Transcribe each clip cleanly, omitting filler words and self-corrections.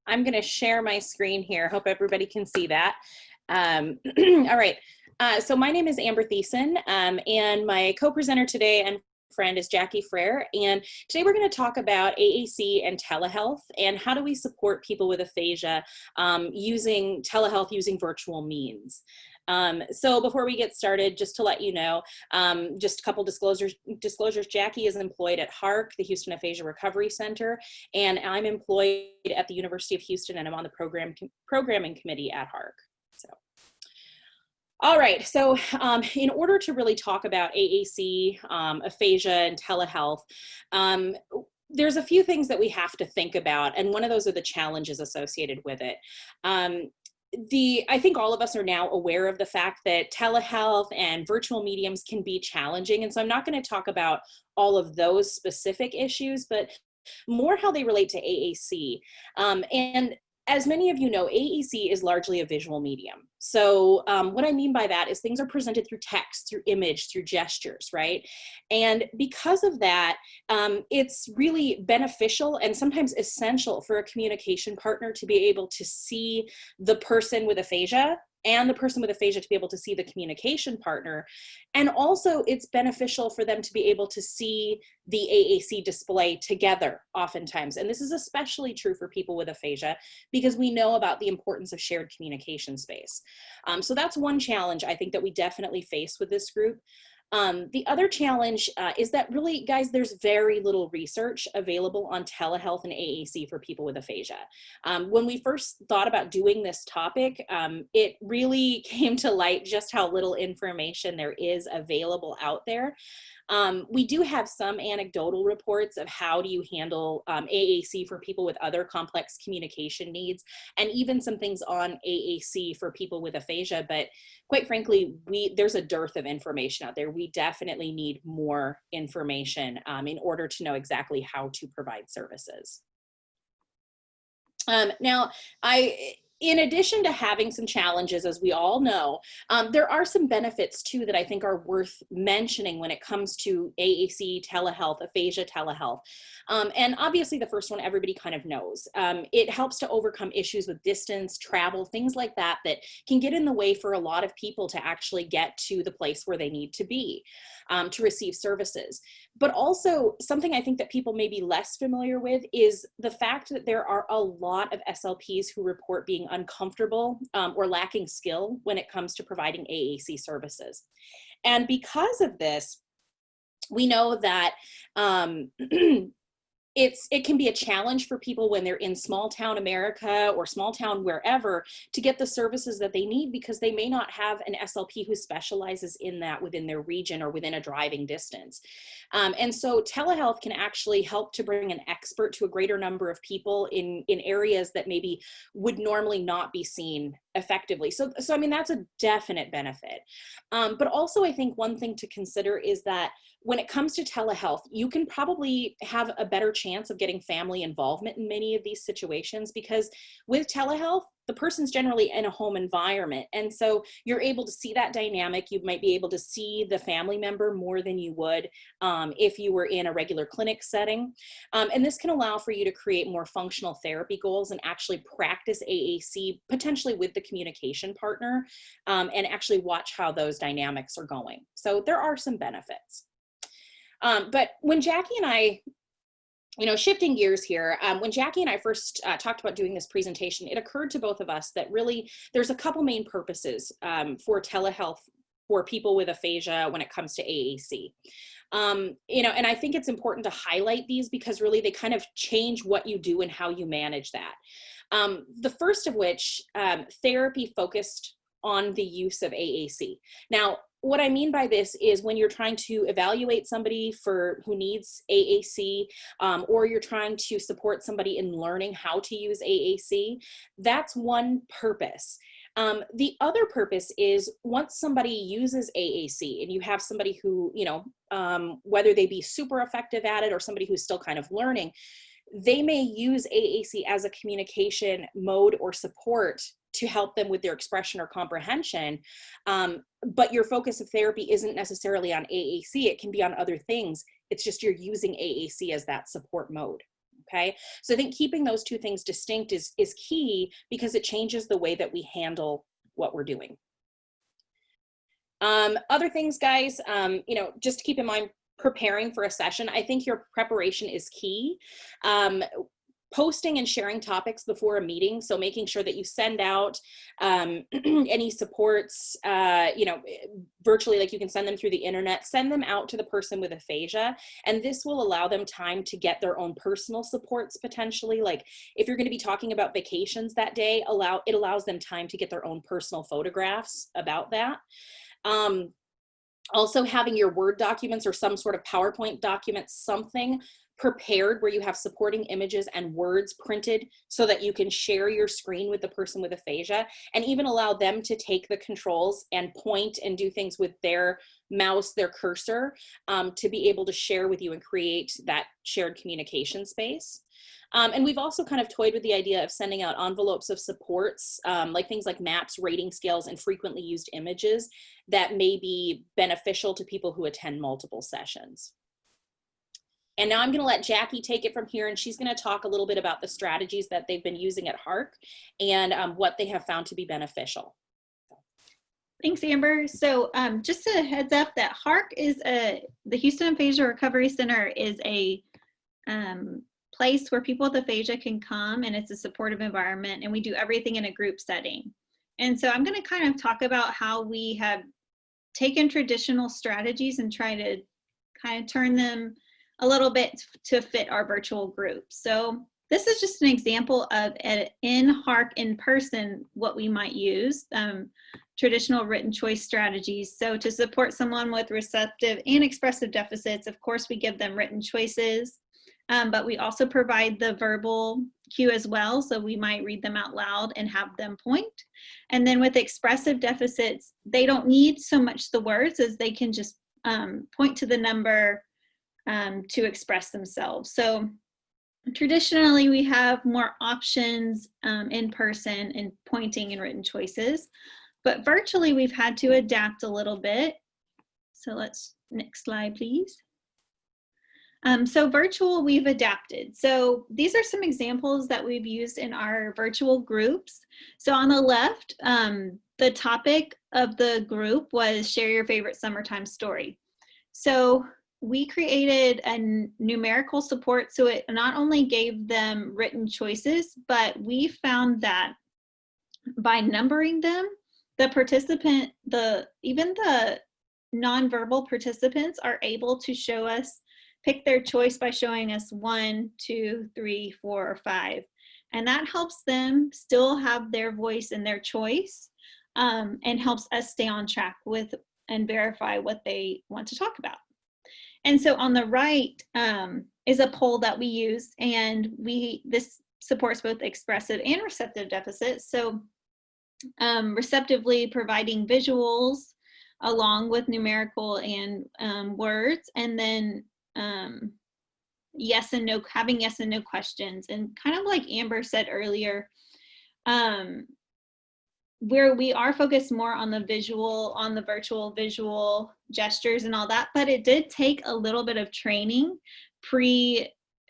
I'm going to share my screen here. Hope everybody can see that. All right. So my name is Amber Thiessen, and my co-presenter today and friend is Jackie Frere. And today we're going to talk about AAC and telehealth and how do we support people with aphasia using telehealth, using virtual means. So before we get started, just to let you know, just a couple disclosures. Jackie is employed at HARC, the Houston Aphasia Recovery Center, and I'm employed at the University of Houston, and I'm on the programming committee at HARC. So. All right, so in order to really talk about AAC, aphasia, and telehealth, there's a few things that we have to think about, and one of those are the challenges associated with it. I think all of us are now aware of the fact that telehealth and virtual mediums can be challenging, and so I'm not going to talk about all of those specific issues, but more how they relate to AAC. And as many of you know, AAC is largely a visual medium. So what I mean by that is things are presented through text, through image, through gestures, right? And because of that, it's really beneficial and sometimes essential for a communication partner to be able to see the person with aphasia and the person with aphasia to be able to see the communication partner. And also it's beneficial for them to be able to see the AAC display together oftentimes. And this is especially true for people with aphasia because we know about the importance of shared communication space. So that's one challenge I think that we definitely face with this group. The other challenge is that really, guys, there's very little research available on telehealth and AAC for people with aphasia. When we first thought about doing this topic, it really came to light just how little information there is available out there. We do have some anecdotal reports of how do you handle AAC for people with other complex communication needs, and even some things on AAC for people with aphasia, but quite frankly, there's a dearth of information out there. We definitely need more information in order to know exactly how to provide services. Now, in addition to having some challenges, as we all know, there are some benefits too that I think are worth mentioning when it comes to AAC telehealth, aphasia telehealth. And obviously the first one everybody kind of knows. It helps to overcome issues with distance, travel, things like that that can get in the way for a lot of people to actually get to the place where they need to be to receive services. But also something I think that people may be less familiar with is the fact that there are a lot of SLPs who report being uncomfortable or lacking skill when it comes to providing AAC services. And because of this, we know that it can be a challenge for people when they're in small town America or small town wherever to get the services that they need because they may not have an SLP who specializes in that within their region or within a driving distance. And so telehealth can actually help to bring an expert to a greater number of people in areas that maybe would normally not be seen effectively. So I mean, that's a definite benefit. But also I think one thing to consider is that when it comes to telehealth, you can probably have a better chance of getting family involvement in many of these situations because with telehealth, the person's generally in a home environment. And so you're able to see that dynamic. You might be able to see the family member more than you would if you were in a regular clinic setting. And this can allow for you to create more functional therapy goals and actually practice AAC potentially with the communication partner and actually watch how those dynamics are going. So there are some benefits. But when Jackie and I, shifting gears here, when Jackie and I first talked about doing this presentation, it occurred to both of us that really there's a couple main purposes for telehealth for people with aphasia when it comes to AAC. And I think it's important to highlight these because really they kind of change what you do and how you manage that. The first of which, therapy focused on the use of AAC. Now, what I mean by this is when you're trying to evaluate somebody who needs AAC, or you're trying to support somebody in learning how to use AAC, that's one purpose. The other purpose is once somebody uses AAC and you have somebody who, whether they be super effective at it or somebody who's still kind of learning, they may use AAC as a communication mode or support to help them with their expression or comprehension. But your focus of therapy isn't necessarily on AAC. It can be on other things. It's just you're using AAC as that support mode. Okay, so I think keeping those two things distinct is key, because it changes the way that we handle what we're doing. Other things, guys, just keep in mind, preparing for a session. I think your preparation is key. Posting and sharing topics before a meeting. So making sure that you send out any supports, virtually, like you can send them through the internet, send them out to the person with aphasia. And this will allow them time to get their own personal supports potentially. Like if you're going to be talking about vacations that day, it allows them time to get their own personal photographs about that. Also having your Word documents or some sort of PowerPoint document, something prepared where you have supporting images and words printed so that you can share your screen with the person with aphasia, and even allow them to take the controls and point and do things with their mouse, their cursor, to be able to share with you and create that shared communication space. And we've also kind of toyed with the idea of sending out envelopes of supports, like things like maps, rating scales, and frequently used images that may be beneficial to people who attend multiple sessions. And now I'm going to let Jackie take it from here, and she's going to talk a little bit about the strategies that they've been using at HARC and what they have found to be beneficial. Thanks, Amber. So just a heads up that HARC is the Houston Aphasia Recovery Center is a place where people with aphasia can come, and it's a supportive environment, and we do everything in a group setting. And so I'm going to kind of talk about how we have taken traditional strategies and try to kind of turn them a little bit to fit our virtual groups. So this is just an example of in HARC in person what we might use, traditional written choice strategies. So to support someone with receptive and expressive deficits, of course we give them written choices, but we also provide the verbal cue as well. So we might read them out loud and have them point. And then with expressive deficits, they don't need so much the words as they can just point to the number to express themselves. So traditionally we have more options in person in pointing and written choices, but virtually we've had to adapt a little bit. So next slide, please. So virtual, we've adapted. So these are some examples that we've used in our virtual groups. So on the left, the topic of the group was share your favorite summertime story. So we created a numerical support, so it not only gave them written choices, but we found that by numbering them, even the nonverbal participants are able to pick their choice by showing us 1, 2, 3, 4, or 5. And that helps them still have their voice and their choice, and helps us stay on track with and verify what they want to talk about. And so on the right is a poll that we used, and this supports both expressive and receptive deficits. So receptively providing visuals along with numerical and words, and then yes and no, having yes and no questions. And kind of like Amber said earlier, where we are focused more on the virtual visual gestures and all that, but it did take a little bit of training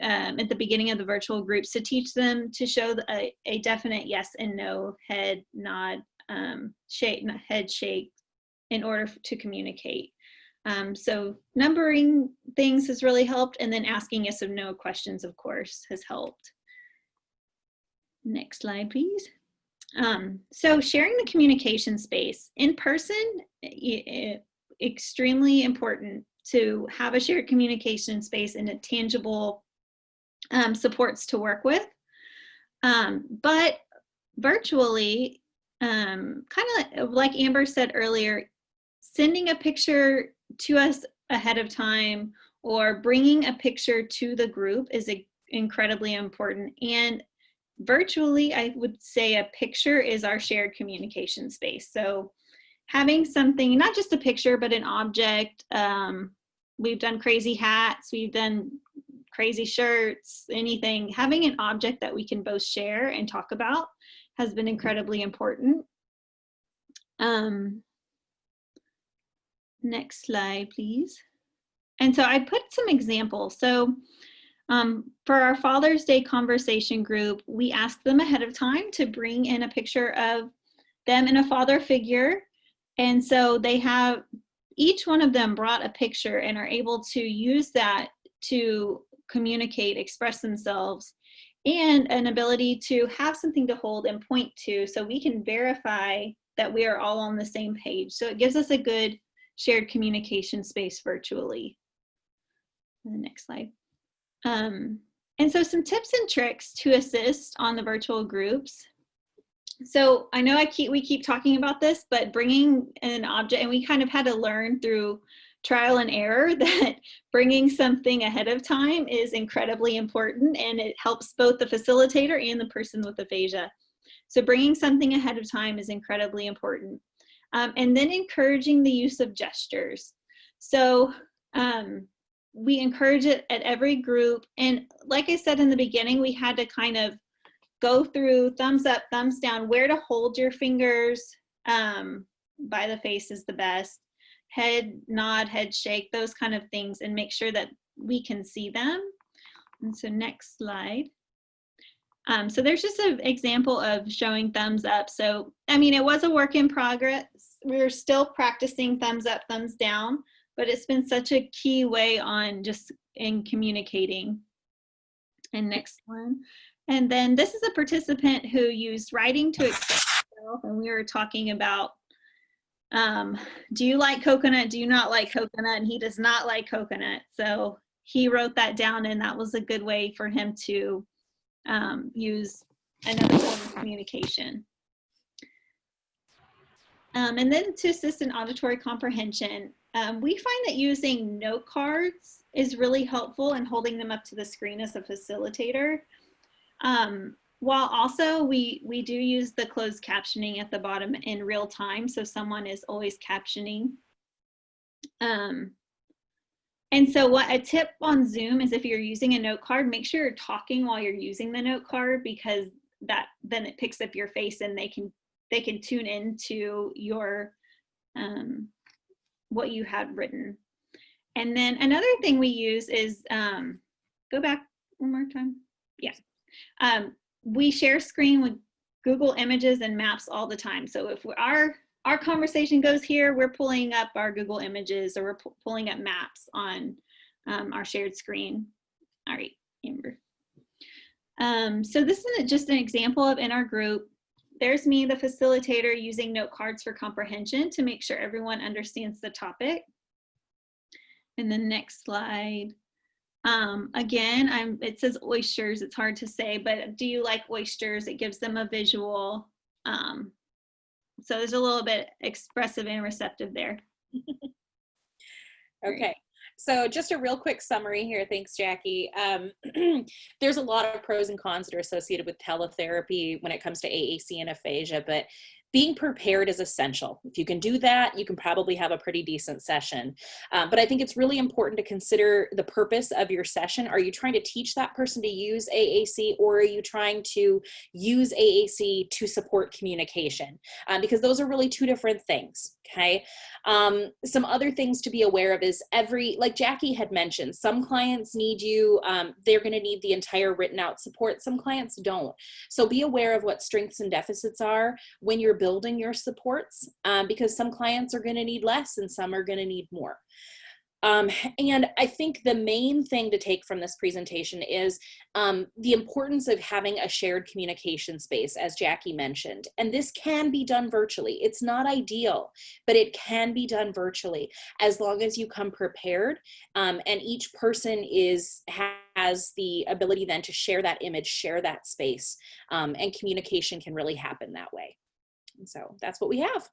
at the beginning of the virtual groups to teach them to show a definite yes and no, head nod, head shake in order to communicate. So numbering things has really helped, and then asking yes or no questions, of course, has helped. Next slide, please. So sharing the communication space in person, extremely important to have a shared communication space and a tangible supports to work with. But virtually, kind of like Amber said earlier, sending a picture to us ahead of time or bringing a picture to the group is incredibly important. And virtually, I would say a picture is our shared communication space. So having something, not just a picture, but an object. We've done crazy hats, we've done crazy shirts, anything. Having an object that we can both share and talk about has been incredibly important. Next slide, please. And so I put some examples. So For our Father's Day conversation group, we asked them ahead of time to bring in a picture of them and a father figure. And so they have, each one of them brought a picture and are able to use that to communicate, express themselves, and an ability to have something to hold and point to so we can verify that we are all on the same page. So it gives us a good shared communication space virtually. The next slide. And so some tips and tricks to assist on the virtual groups. So I know we keep talking about this, but bringing an object, and we kind of had to learn through trial and error that bringing something ahead of time is incredibly important, and it helps both the facilitator and the person with aphasia. So bringing something ahead of time is incredibly important. And then encouraging the use of gestures. So we encourage it at every group. And like I said in the beginning, we had to kind of go through thumbs up, thumbs down, where to hold your fingers. By the face is the best. Head nod, head shake, those kind of things, and make sure that we can see them. And so next slide. So there's just an example of showing thumbs up. So, I mean, it was a work in progress. We're still practicing thumbs up, thumbs down, but it's been such a key way on just in communicating. And next one. And then this is a participant who used writing to express himself, and we were talking about, do you like coconut? Do you not like coconut? And he does not like coconut. So he wrote that down, and that was a good way for him to use another form of communication. And then to assist in auditory comprehension, we find that using note cards is really helpful in holding them up to the screen as a facilitator. While also we do use the closed captioning at the bottom in real time, so someone is always captioning. And so what a tip on Zoom is, if you're using a note card, make sure you're talking while you're using the note card, because then it picks up your face and they can tune into your what you had written. And then another thing we use is, go back one more time. Yeah. We share screen with Google Images and Maps all the time. So if our conversation goes here, we're pulling up our Google Images, or we're pulling up maps on our shared screen. All right, Amber. So this is just an example of in our group. There's me, the facilitator, using note cards for comprehension to make sure everyone understands the topic. And the next slide. Again, it says oysters. It's hard to say, but do you like oysters? It gives them a visual. So there's a little bit expressive and receptive there. Okay. So just a real quick summary here. Thanks, Jackie. There's a lot of pros and cons that are associated with teletherapy when it comes to AAC and aphasia, but being prepared is essential. If you can do that, you can probably have a pretty decent session. But I think it's really important to consider the purpose of your session. Are you trying to teach that person to use AAC, or are you trying to use AAC to support communication? Because those are really two different things, okay? Some other things to be aware of is like Jackie had mentioned, some clients need you, they're gonna need the entire written out support. Some clients don't. So be aware of what strengths and deficits are when you're building your supports, because some clients are going to need less and some are going to need more. And I think the main thing to take from this presentation is the importance of having a shared communication space, as Jackie mentioned. And this can be done virtually. It's not ideal, but it can be done virtually as long as you come prepared, and each person has the ability then to share that image, share that space, and communication can really happen that way. And so that's what we have.